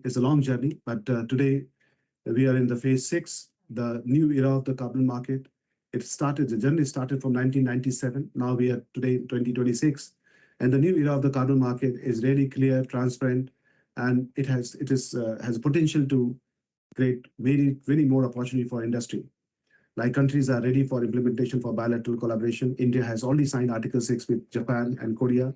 It's a long journey, but today we are in the phase six, the new era of the carbon market. The journey started from 1997. Now we are today 2026. And the new era of the carbon market is really clear, transparent, and has potential to create many more opportunity for industry. Like countries are ready for implementation for bilateral collaboration. India has already signed Article 6 with Japan and Korea.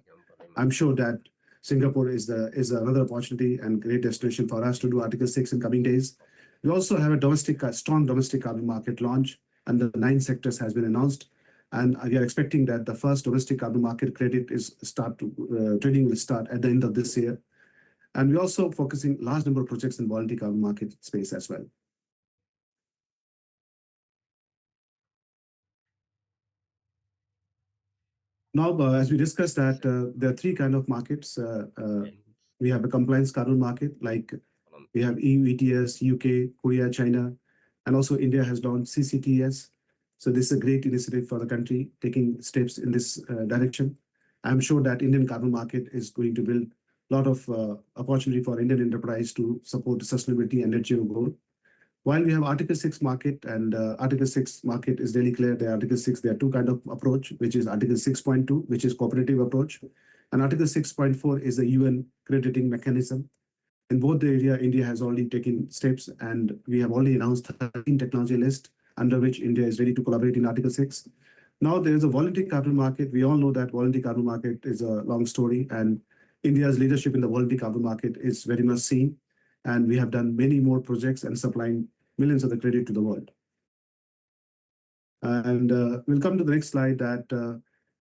I'm sure that Singapore is another opportunity and great destination for us to do Article 6 in coming days. We also have a strong domestic carbon market launch, and the 9 sectors has been announced. And we are expecting that the first domestic carbon market credit trading will start at the end of this year. And we're also focusing large number of projects in voluntary carbon market space as well. Now, as we discussed that there are 3 kind of markets. We have a compliance carbon market, like we have EU ETS, UK, Korea, China, and also India has launched CCTS. So this is a great initiative for the country taking steps in this direction. I'm sure that Indian carbon market is going to build a lot of opportunity for Indian enterprise to support sustainability and net zero goal. While we have Article 6 market, and Article 6 market is really clear. The Article 6, there are 2 kind of approach, which is Article 6.2, which is cooperative approach, and Article 6.4 is the UN crediting mechanism. In both the area, India has already taken steps, and we have already announced 13 technology list under which India is ready to collaborate in Article 6. Now there is a voluntary carbon market. We all know that voluntary carbon market is a long story, and India's leadership in the voluntary carbon market is very much seen. And we have done many more projects and supplying millions of the credit to the world. And we'll come to the next slide that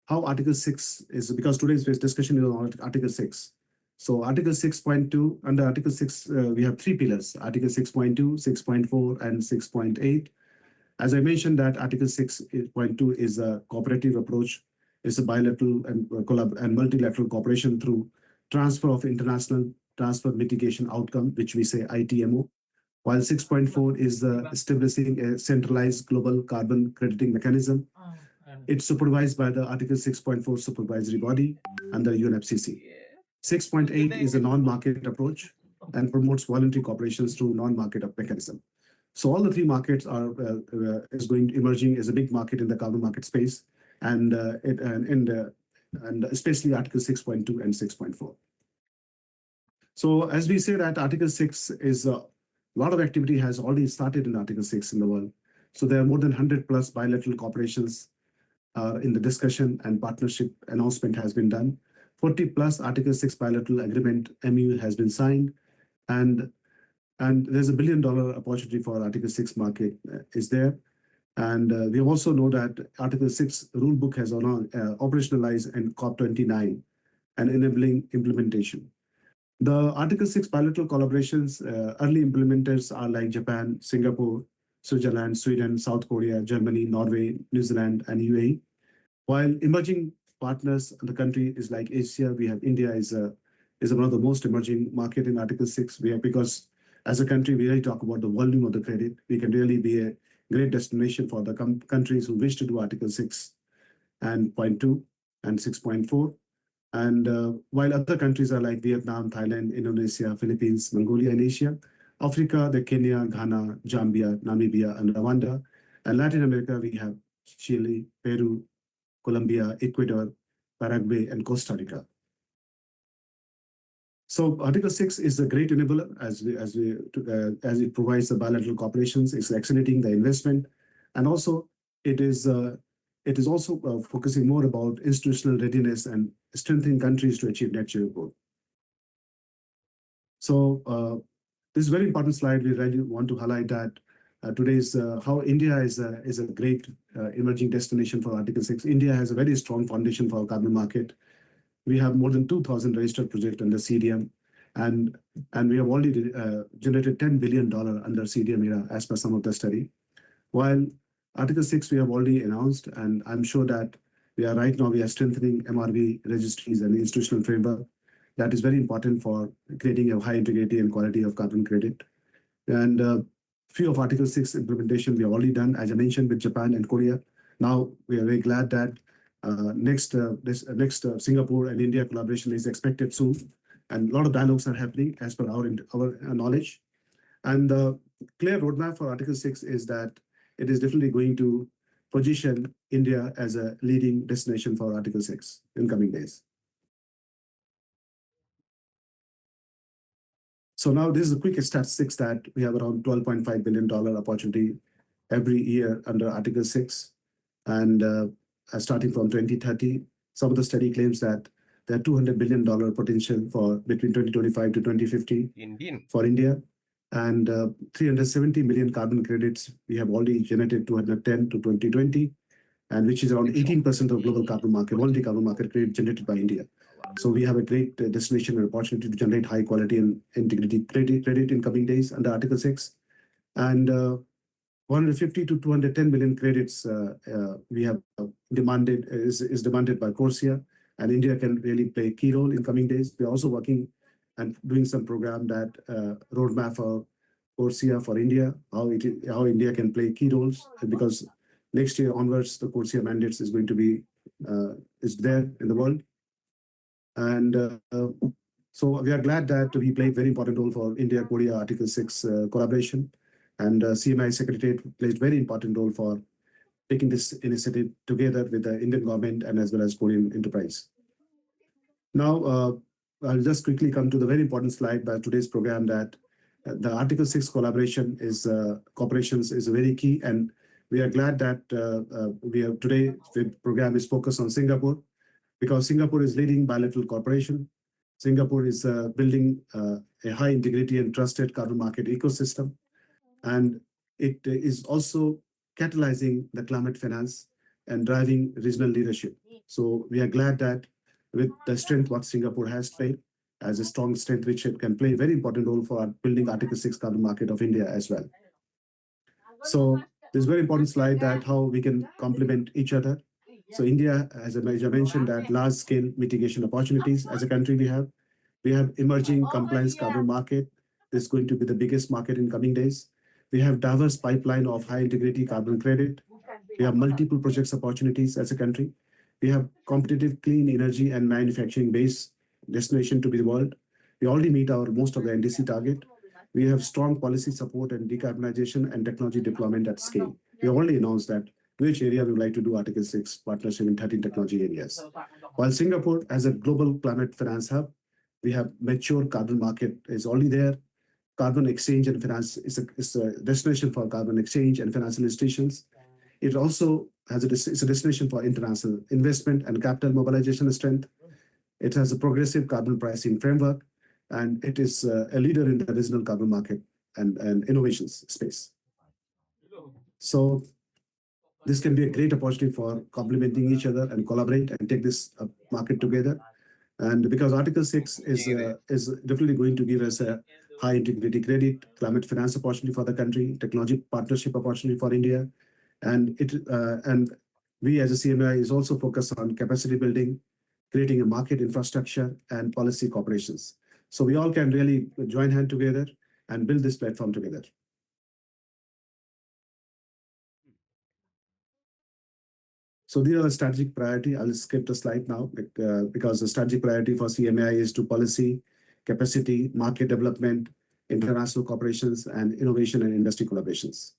how Article 6 is, because today's discussion is on Article 6. So Article 6.2, under Article 6, we have 3 pillars, Article 6.2, 6.4, and 6.8. As I mentioned that Article 6.2 is a cooperative approach. It's a bilateral and multilateral cooperation through transfer of international transfer mitigation outcome, which we say ITMO. While 6.4 is establishing a centralized global carbon crediting mechanism. It's supervised by the Article 6.4 supervisory body and the UNFCCC. 6.8 is a non-market approach and promotes voluntary corporations through non-market mechanism. So all the 3 markets are emerging as a big market in the carbon market space, and especially Article 6.2 and 6.4. So as we say that Article 6 is a lot of activity has already started in Article 6 in the world. So there are more than 100 plus bilateral corporations in the discussion, and partnership announcement has been done. 40 plus Article 6 bilateral agreement MU has been signed, and there's $1 billion opportunity for Article 6 market is there. And we also know that Article 6 rulebook has operationalized in COP29 and enabling implementation. The Article 6 bilateral collaborations, early implementers are like Japan, Singapore, Switzerland, Sweden, South Korea, Germany, Norway, New Zealand, and UAE. While emerging partners in the country is like Asia, we have India is one of the most emerging market in Article 6. Because as a country, we really talk about the volume of the credit. We can really be a great destination for the countries who wish to do Article 6 and 0.2 and 6.4. And while other countries are like Vietnam, Thailand, Indonesia, Philippines, Mongolia, and Asia, Africa, the Kenya, Ghana, Zambia, Namibia, and Rwanda. And Latin America, we have Chile, Peru, Colombia, Ecuador, Paraguay, and Costa Rica. So Article 6 is a great enabler as it provides the bilateral cooperations. It's accelerating the investment, and also it is also focusing more about institutional readiness and strengthening countries to achieve net zero goal. So this is a very important slide. We really want to highlight that today's how India is a great emerging destination for Article 6. India has a very strong foundation for our carbon market. We have more than 2,000 registered projects under CDM, and we have already generated $10 billion under CDM era as per some of the study. While Article 6 we have already announced, and I'm sure that we are strengthening MRV registries and institutional framework. That is very important for creating a high integrity and quality of carbon credit. And few of Article 6 implementation we have already done, as I mentioned, with Japan and Korea. Now we are very glad that next Singapore and India collaboration is expected soon. and a lot of dialogues are happening as per our knowledge. And the clear roadmap for Article 6 is that it is definitely going to position India as a leading destination for Article 6 in coming days. So now this is a quick statistics that we have around $12.5 billion opportunity every year under Article 6. And starting from 2030, some of the study claims that there are $200 billion potential for between 2025 to 2050 for India. And 370 million carbon credits we have already generated 210 to 2020, and which is around 18% of global carbon market, voluntary carbon market credit generated by India. So we have a great destination and opportunity to generate high quality and integrity credit in coming days under Article 6. And 150 to 210 million credits we have demanded is demanded by Corsia, and India can really play a key role in coming days. We're also working and doing some program that roadmap for Corsia for India, how India can play key roles, because next year onwards the Corsia mandates is going to be is there in the world. And so we are glad that we play a very important role for India-Korea Article 6 collaboration. And CMAI Secretariat plays very important role for taking this initiative together with the Indian government and as well as Korean enterprise. Now, I'll just quickly come to the very important slide by today's program that the Article 6 collaboration is cooperations is very key, and we are glad that we have today the program is focused on Singapore, because Singapore is leading bilateral cooperation. Singapore is building a high integrity and trusted carbon market ecosystem, and it is also catalyzing the climate finance and driving regional leadership. So we are glad that with the strength what Singapore has played as a strong strength, which it can play a very important role for building Article 6 carbon market of India as well. So this very important slide that how we can complement each other. So India, as I mentioned, that large scale mitigation opportunities as a country we have emerging compliance carbon market. This is going to be the biggest market in coming days. We have diverse pipeline of high integrity carbon credit. We have multiple projects opportunities as a country. We have competitive clean energy and manufacturing base destination to be the world. We already meet our most of the NDC target. We have strong policy support and decarbonization and technology deployment at scale. We already announced that which area we would like to do Article 6 partnership in 13 technology areas. While Singapore as a global climate finance hub, we have mature carbon market is already there. Carbon exchange and finance is a destination for carbon exchange and financial institutions. It also has it's a destination for international investment and capital mobilization strength. It has a progressive carbon pricing framework, and it is a leader in the regional carbon market and innovations space. So this can be a great opportunity for complementing each other and collaborate and take this market together. And because Article 6 is definitely going to give us a high integrity credit, climate finance opportunity for the country, technology partnership opportunity for India, and we as a CMAI is also focused on capacity building, creating a market infrastructure and policy cooperations. So we all can really join hand together and build this platform together. So these are the strategic priority. I'll skip the slide now because the strategic priority for CMAI is to policy, capacity, market development, international cooperations, and innovation and industry collaborations.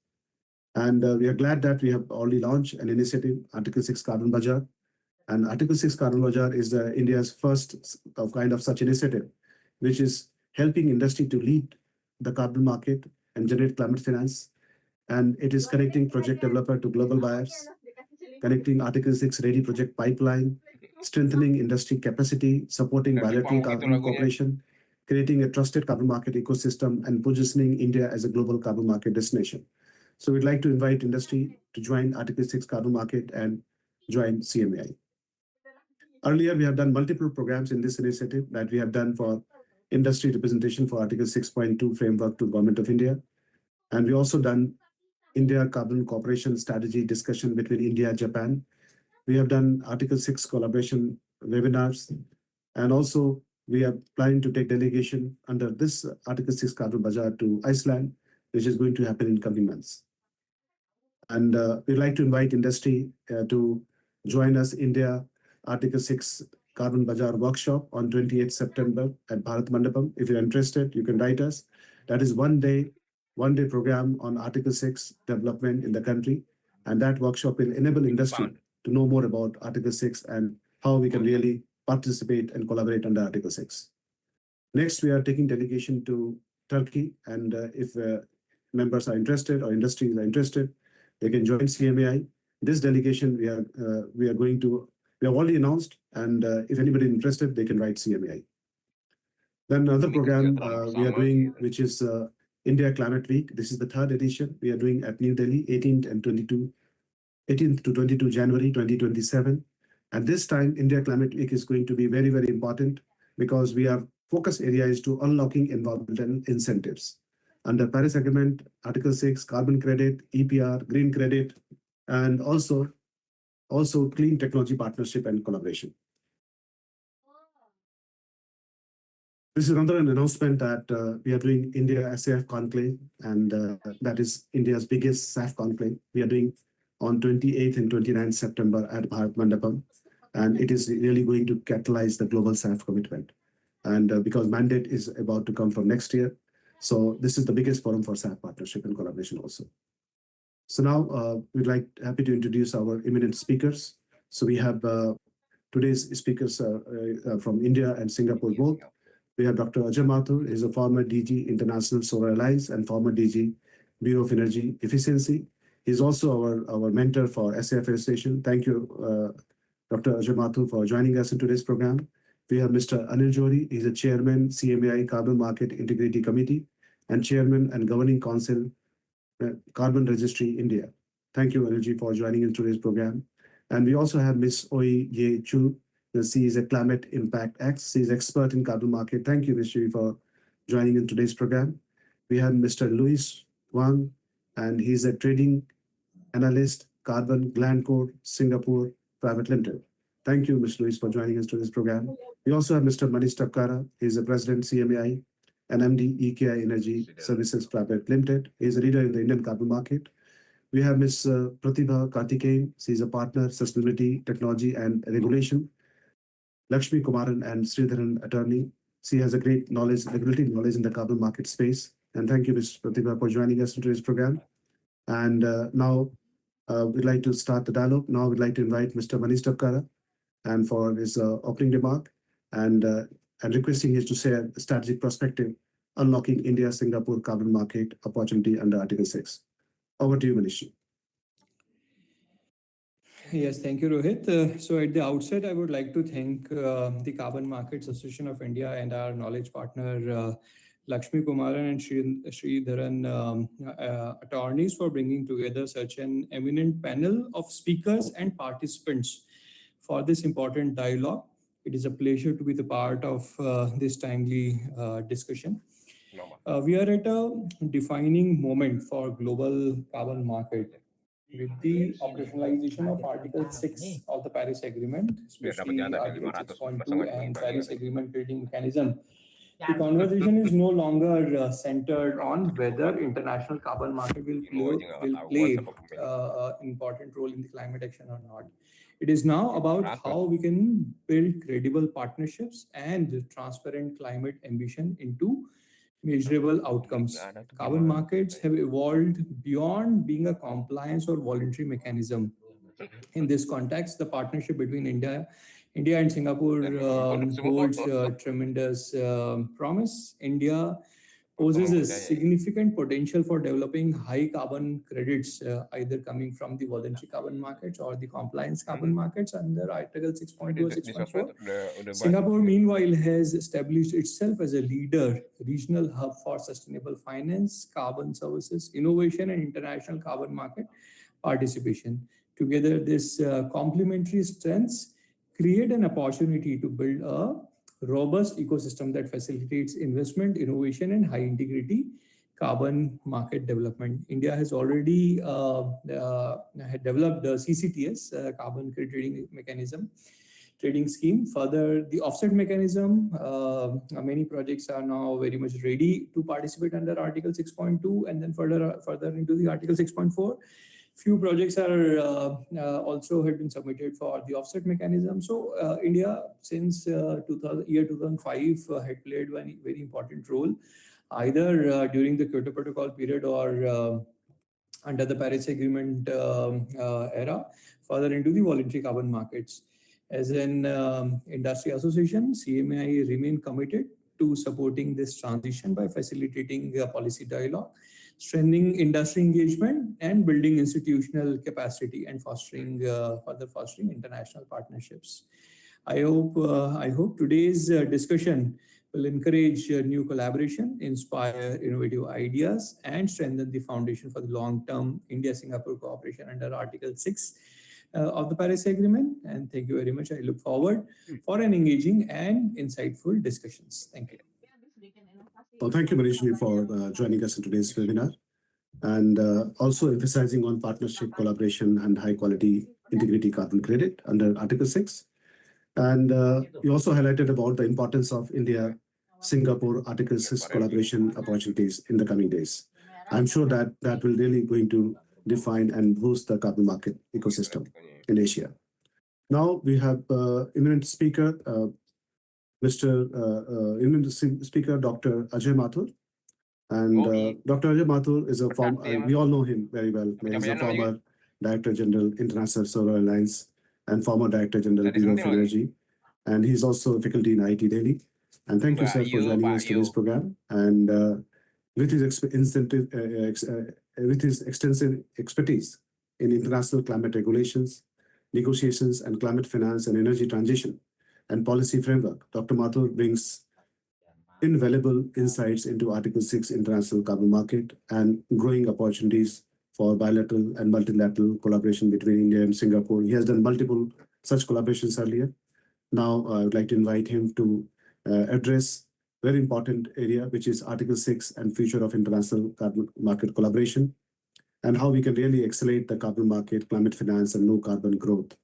And we are glad that we have already launched an initiative, Article 6 Carbon Bazaar. And Article 6 Carbon Bazaar is India's first of kind of such initiative, which is helping industry to lead the carbon market and generate climate finance. And it is connecting project developer to global buyers, connecting Article 6 ready project pipeline, strengthening industry capacity, supporting bilateral carbon cooperation, creating a trusted carbon market ecosystem, and positioning India as a global carbon market destination. So we'd like to invite industry to join Article 6 carbon market and join CMAI. Earlier, we have done multiple programs in this initiative that we have done for industry representation for Article 6.2 framework to Government of India. And we also done India Carbon Cooperation Strategy discussion between India and Japan. We have done Article 6 collaboration webinars, and also we are planning to take delegation under this Article 6 Carbon Bazaar to Iceland, which is going to happen in coming months. And we'd like to invite industry to join us India Article 6 Carbon Bazaar workshop on 28th September at Bharat Mandapam. If you're interested, you can write us. That is one day program on Article 6 development in the country. And that workshop will enable industry to know more about Article 6 and how we can really participate and collaborate under Article 6. Next, we are taking delegation to Turkey. And if members are interested or industries are interested, they can join CMAI. This delegation, we have already announced, and if anybody interested, they can write CMAI. Then another program we are doing, which is India Climate Week. This is the third edition. We are doing at New Delhi, 18th to 22 January 2027. And this time, India Climate Week is going to be very, very important because we have focus area is to unlocking environmental incentives. Under Paris Agreement, Article 6, carbon credit, EPR, green credit, and also clean technology partnership and collaboration. This is another announcement that we are doing India SAF Conclave, and that is India's biggest SAF conclave. We are doing on 28th and 29th September at Bharat Mandapam, and it is really going to catalyze the global SAF commitment. And because mandate is about to come from next year, so this is the biggest forum for SAF partnership and collaboration also. So now we'd happy to introduce our eminent speakers. So we have today's speakers from India and Singapore both. We have Dr. Ajay Mathur, is a former DG International Solar Alliance and former DG Bureau of Energy Efficiency. He's also our mentor for SAF registration. Thank you, Dr. Ajay Mathur, for joining us in today's program. We have Mr. Anil Johri. He's a chairman, CMAI Carbon Market Integrity Committee, and chairman and governing council, Carbon Registry India. Thank you, Anilji, for joining in today's program. And we also have Ms. Oi Ye Chu. She is a Climate Impact X. She is expert in carbon market. Thank you, Ms. Chu, for joining in today's program. We have Mr. Louis Wang, and he's a trading analyst, Carbon Glencore Singapore Private Limited. Thank you, Mr. Louis, for joining us to this program. We also have Mr. Manish Tapkara. He's the president, CMAI, and MD, EKI Energy Services Private Limited. He's a leader in the Indian carbon market. We have Ms. Pratibha Kartikeyan. She's a partner, sustainability, technology, and regulation. Lakshmi Kumaran and Sridharan attorney. She has a great knowledge, regulatory knowledge in the carbon market space. And thank you, Ms. Pratibha, for joining us in today's program. And now we'd like to start the dialogue. Now we'd like to invite Mr. Manish Tapkara and for his opening remark and requesting him to share a strategic perspective unlocking India-Singapore carbon market opportunity under Article 6. Over to you, Manish. Yes, thank you, Rohit. So at the outset, I would like to thank the Carbon Markets Association of India and our knowledge partner, Lakshmi Kumaran and Sridharan attorneys for bringing together such an eminent panel of speakers and participants for this important dialogue. It is a pleasure to be the part of this timely discussion. We are at a defining moment for global carbon market. With the operationalization of Article 6 of the Paris Agreement, especially Article 6.2 and Paris Agreement trading mechanism, the conversation is no longer centered on whether international carbon market will play an important role in the climate action or not. It is now about how we can build credible partnerships and transparent climate ambition into measurable outcomes. Carbon markets have evolved beyond being a compliance or voluntary mechanism. In this context, the partnership between India and Singapore holds tremendous promise. India possesses significant potential for developing high carbon credits, either coming from the voluntary carbon markets or the compliance carbon markets under Article 6.2 or 6.4. Singapore, meanwhile, has established itself as a leader, regional hub for sustainable finance, carbon services, innovation, and international carbon market participation. Together, this complementary strengths create an opportunity to build a robust ecosystem that facilitates investment, innovation, and high integrity carbon market development. India has already developed the CCTS, carbon credit trading scheme. Further, the offset mechanism, many projects are now very much ready to participate under Article 6.2 and then further into the Article 6.4. Few projects are also had been submitted for the offset mechanism. So India since 2005 had played one very important role, either during the Kyoto Protocol period or under the Paris Agreement era, further into the voluntary carbon markets. As an industry association, CMAI remain committed to supporting this transition by facilitating policy dialogue, strengthening industry engagement, and building institutional capacity and further fostering international partnerships. I hope today's discussion will encourage new collaboration, inspire innovative ideas, and strengthen the foundation for the long-term India-Singapore cooperation under Article 6 of the Paris Agreement. And thank you very much. I look forward for an engaging and insightful discussions. Thank you. Well, thank you, Manish, for joining us in today's webinar, and also emphasizing on partnership, collaboration, and high-quality integrity carbon credit under Article 6. And you also highlighted about the importance of India-Singapore Article 6 collaboration opportunities in the coming days. I'm sure that that will really going to define and boost the carbon market ecosystem in Asia. Now we have eminent speaker, Dr. Ajay Mathur. And Dr. Ajay Mathur is a former, we all know him very well. He's a former Director General, International Solar Alliance, and former Director General, Bureau of Energy. And he's also a faculty in IIT Delhi. And thank you, sir, for joining us to this program. And with his extensive expertise in international climate regulations, negotiations, and climate finance and energy transition and policy framework, Dr. Mathur brings invaluable insights into Article 6 international carbon market and growing opportunities for bilateral and multilateral collaboration between India and Singapore. He has done multiple such collaborations earlier. Now I would like to invite him to address very important area, which is Article 6 and future of international carbon market collaboration, and how we can really accelerate the carbon market, climate finance, and low carbon growth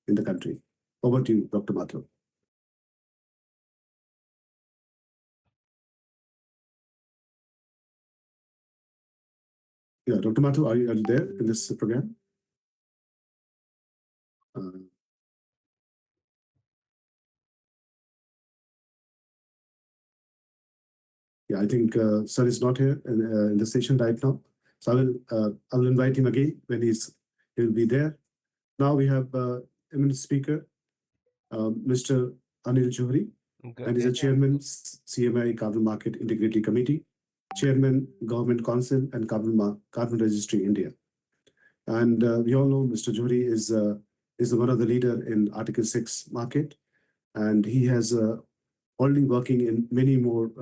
in the country. Over to you, Dr. Mathur. Yeah, Dr. Mathur, are you there in this program? Yeah, I think sir is not here in the session right now. So I will invite him again when he'll be there. Now we have eminent speaker, Mr. Anil Johri, and he's a chairman, CMAI Carbon Market Integrity Committee, chairman, Government Council, and Carbon Registry India. And we all know Mr. Johri is one of the leader in Article 6 market, and he has already working in many more